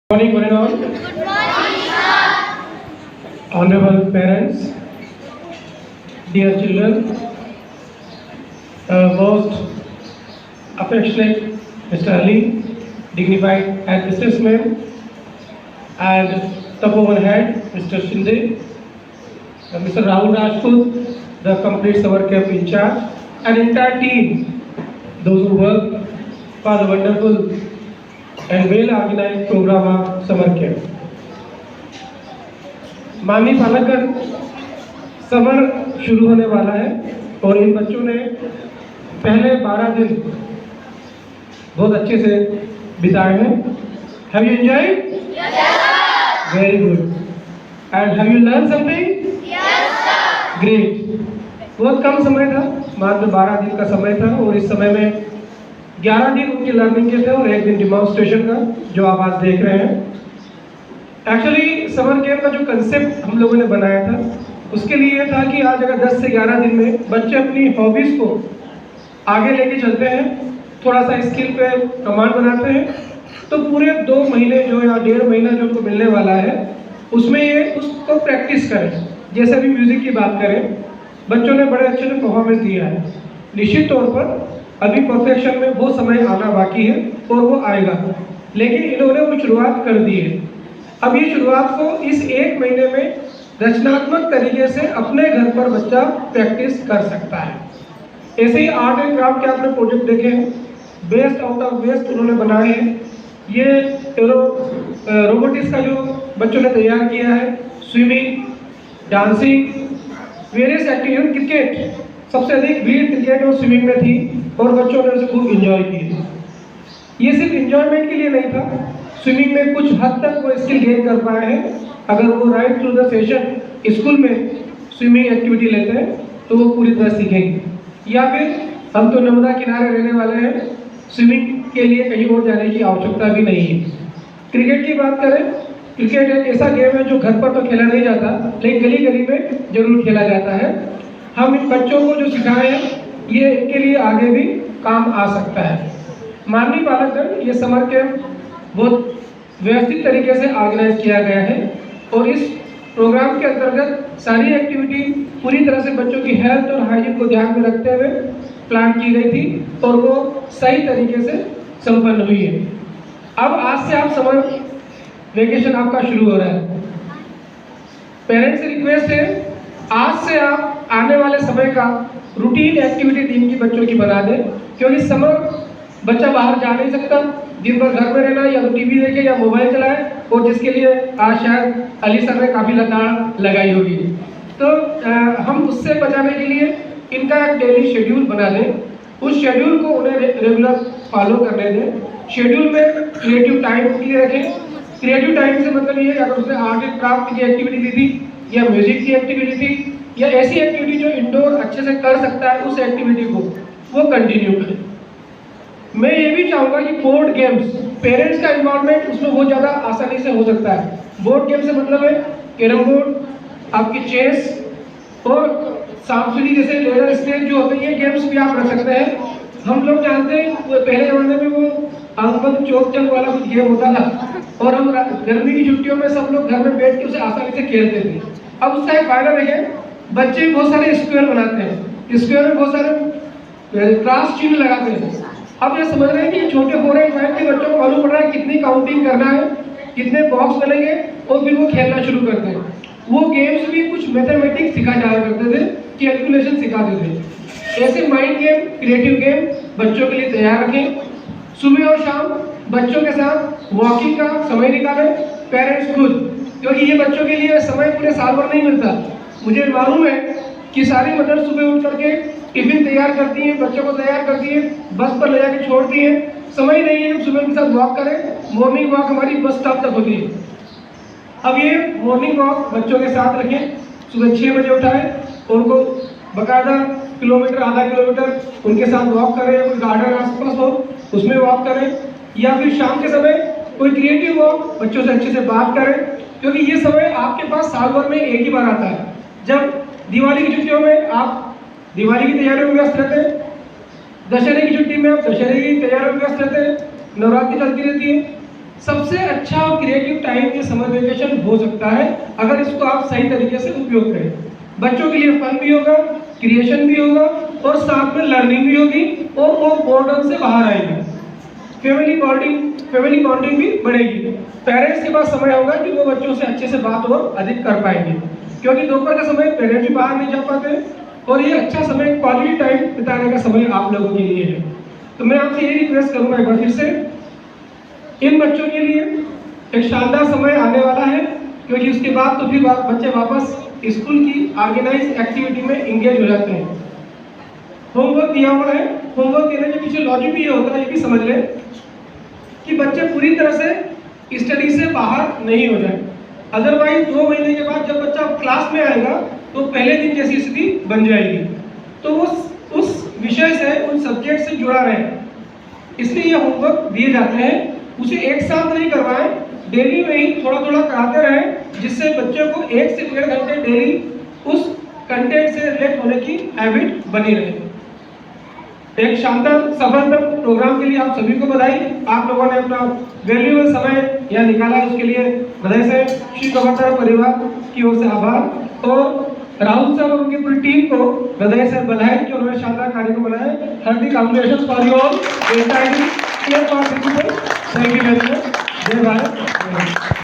Morning, one and all. Honorable parents, dear children, most affectionate Mr. Ali, dignified and businessman, and top of one head, Mr. Shinde, Mr. Rahul Rajput, the complete summer camp in charge, and entire team, those who work for the wonderful and well organized program of summer camp. मामी Palkar summer शुरू होने वाला है और इन बच्चों ने पहले 12 दिन बहुत अच्छे से बिताए हैं. Have you enjoyed? Yes, sir. Very good. And have you learned something? Yes, sir. Great. बहुत कम समय था, मात्र 12 दिन का समय था और इस समय में 11 दिन उनकी लर्निंग के थे और एक दिन डिमॉन्स्ट्रेशन का, जो आप आज देख रहे हैं. एक्चुअली समर कैंप का जो कंसेप्ट हम लोगों ने बनाया था उसके लिए था कि आज अगर 10 से 11 दिन में बच्चे अपनी हॉबीज़ को आगे लेके चलते हैं, थोड़ा सा स्किल पे कमांड बनाते हैं, तो पूरे 2 महीने जो या 1.5 महीना जो उनको मिलने वाला है उसमें ये उसको प्रैक्टिस करें. जैसे अभी म्यूज़िक की बात करें, बच्चों ने बड़े अच्छे से परफॉर्मेंस दिया है. निश्चित तौर पर अभी परफेक्शन में वो समय आना बाकी है और वो आएगा, लेकिन इन्होंने वो शुरुआत कर दी है. अब ये शुरुआत को इस 1 महीने में रचनात्मक तरीके से अपने घर पर बच्चा प्रैक्टिस कर सकता है. ऐसे ही आर्ट एंड क्राफ्ट के आपने प्रोजेक्ट देखे हैं, बेस्ट आउट ऑफ वेस्ट उन्होंने बनाए हैं. ये रोबोटिक्स का जो बच्चों ने तैयार किया है, swimming, dancing, various activity. Cricket, सबसे अधिक भीड़ क्रिकेट और स्विमिंग में थी और बच्चों ने उसे खूब इंजॉय किया. ये सिर्फ इंजॉयमेंट के लिए नहीं था, स्विमिंग में कुछ हद तक वो स्किल गेन कर पाए हैं. अगर वो right through the session school में स्विमिंग एक्टिविटी लेते हैं तो वो पूरी तरह सीखेंगे. या फिर हम तो नर्मदा किनारे रहने वाले हैं, स्विमिंग के लिए कहीं और जाने की आवश्यकता भी नहीं है. क्रिकेट की बात करें, क्रिकेट एक ऐसा गेम है जो घर पर तो खेला नहीं जाता, लेकिन गली गली में जरूर खेला जाता है. हम इन बच्चों को जो सिखाए हैं ये इनके लिए आगे भी काम आ सकता है. माननीय पालकगण, ये समर कैंप बहुत व्यवस्थित तरीके से ऑर्गेनाइज किया गया है और इस प्रोग्राम के अंतर्गत सारी एक्टिविटी पूरी तरह से बच्चों की हेल्थ और हाइजीन को ध्यान में रखते हुए प्लान की गई थी और वो सही तरीके से संपन्न हुई है. अब आज से आप समर वेकेशन आपका शुरू हो रहा है. पेरेंट्स से रिक्वेस्ट है, आज से आप आने वाले समय का रूटीन एक्टिविटी दिन की बच्चों की बना दें, क्योंकि समर बच्चा बाहर जा नहीं सकता, दिन भर घर में रहना, या तो टीवी देखे या मोबाइल चलाए, और जिसके लिए आज शायद अली सर ने काफ़ी लताड़ लगाई होगी. तो हम उससे बचाने के लिए इनका एक डेली शेड्यूल बना दें. उस शेड्यूल को उन्हें रेगुलर फॉलो करने दें. शेड्यूल में क्रिएटिव टाइम के लिए रखें. क्रिएटिव टाइम से मतलब ये, अगर उसने आर्ट एंड क्राफ्ट की एक्टिविटी दी थी या म्यूजिक की एक्टिविटी थी या ऐसी एक्टिविटी जो इंडोर अच्छे से कर सकता है, उस एक्टिविटी को वो कंटिन्यू करें. मैं ये भी चाहूँगा कि बोर्ड गेम्स, पेरेंट्स का इन्वॉल्वमेंट उसमें बहुत ज़्यादा आसानी से हो सकता है. बोर्ड गेम से मतलब है कैरम बोर्ड, आपकी चेस और सांप सीढ़ी जैसे लेडर स्नेक जो होते हैं, ये गेम्स भी आप रख सकते हैं. हम लोग जानते हैं पहले ज़माने में वो अंकल चौक चल वाला कुछ गेम होता था और हम गर्मी की छुट्टियों में सब लोग घर में बैठ के उसे आसानी से खेलते थे. अब उसका एक फायदा देखें, बच्चे बहुत सारे स्क्वायर बनाते हैं, स्क्वायर में बहुत सारे क्रॉस चिन्ह लगाते हैं. अब ये समझ रहे हैं कि छोटे 4 या 5 के बच्चों को मालूम पड़ रहा है कितनी काउंटिंग करना है, कितने बॉक्स बनेंगे, और फिर वो खेलना शुरू करते हैं. वो गेम्स भी कुछ मैथमेटिक्स सिखा जाया करते थे, कैलकुलेशन सिखाते थे. ऐसे माइंड गेम, क्रिएटिव गेम बच्चों के लिए तैयार रखें. सुबह और शाम बच्चों के साथ वॉकिंग का समय निकालें, पेरेंट्स खुद, क्योंकि ये बच्चों के लिए समय पूरे साल भर नहीं मिलता. मुझे मालूम है कि सारी मदर सुबह उठ करके टिफिन तैयार करती हैं, बच्चों को तैयार करती हैं, बस पर ले जाकर छोड़ती हैं. समय नहीं है सुबह के साथ वॉक करें. मॉर्निंग वॉक हमारी बस स्टॉप तक होती है. अब ये मॉर्निंग वॉक बच्चों के साथ रखें. सुबह 6 बजे उठाएं और उनको बाकायदा किलोमीटर, आधा किलोमीटर उनके साथ वॉक करें. कोई गार्डन आसपास हो उसमें वॉक करें, या फिर शाम के समय कोई क्रिएटिव वॉक, बच्चों से अच्छे से बात करें, क्योंकि ये समय आपके पास साल भर में एक ही बार आता है. जब दिवाली की छुट्टियों में आप दिवाली की तैयारियों में व्यस्त रहते हैं, दशहरे की छुट्टी में आप दशहरे की तैयारियों में व्यस्त रहते हैं, नवरात्रि चलती रहती है, सबसे अच्छा और क्रिएटिव टाइम ये समर वेकेशन हो सकता है अगर इसको आप सही तरीके से उपयोग करें। बच्चों के लिए फन भी होगा, क्रिएशन भी होगा और साथ में लर्निंग भी होगी और वो बोर्डम से बाहर आएंगे। फैमिली बॉन्डिंग भी बढ़ेगी। पेरेंट्स के पास समय होगा कि वो बच्चों से अच्छे से बात और अधिक कर पाएंगे, क्योंकि दोपहर का समय पेरेंट्स भी बाहर नहीं जा पाते और ये अच्छा समय क्वालिटी टाइम बिताने का समय आप लोगों के लिए है। तो मैं आपसे ये रिक्वेस्ट करूंगा एक बार फिर से, इन बच्चों के लिए एक शानदार समय आने वाला है, क्योंकि उसके बाद तो फिर बच्चे वापस स्कूल की ऑर्गेनाइज एक्टिविटी में इंगेज हो जाते हैं। होमवर्क दिया हुआ है, होमवर्क देने के पीछे लॉजिक भी ये होता है, ये भी समझ लें कि बच्चे पूरी तरह से स्टडी से बाहर नहीं हो जाए। अदरवाइज 2 महीने के बाद जब बच्चा क्लास में आएगा तो पहले दिन जैसी स्थिति बन जाएगी, तो उस विषय से, उन सब्जेक्ट से जुड़ा रहे, इसलिए ये होमवर्क दिए जाते हैं। उसे एक साथ नहीं करवाएं, डेली में ही थोड़ा थोड़ा कराते रहें, जिससे बच्चे को 1 से 1.5 घंटे डेली उस कंटेंट से रिलेट होने की हैबिट बनी रहे। एक शानदार सफलतम प्रोग्राम के लिए आप सभी को बधाई। आप लोगों ने अपना वैल्यूएबल समय यहाँ निकाला, उसके लिए बधाई से श्री कवर्ता परिवार की ओर से आभार, और राहुल सर और उनकी पूरी टीम को हृदय से बधाई कि उन्होंने शानदार कार्यक्रम बनाया। हार्दिक congratulations for your entire team. Thank you very much. जय भारत।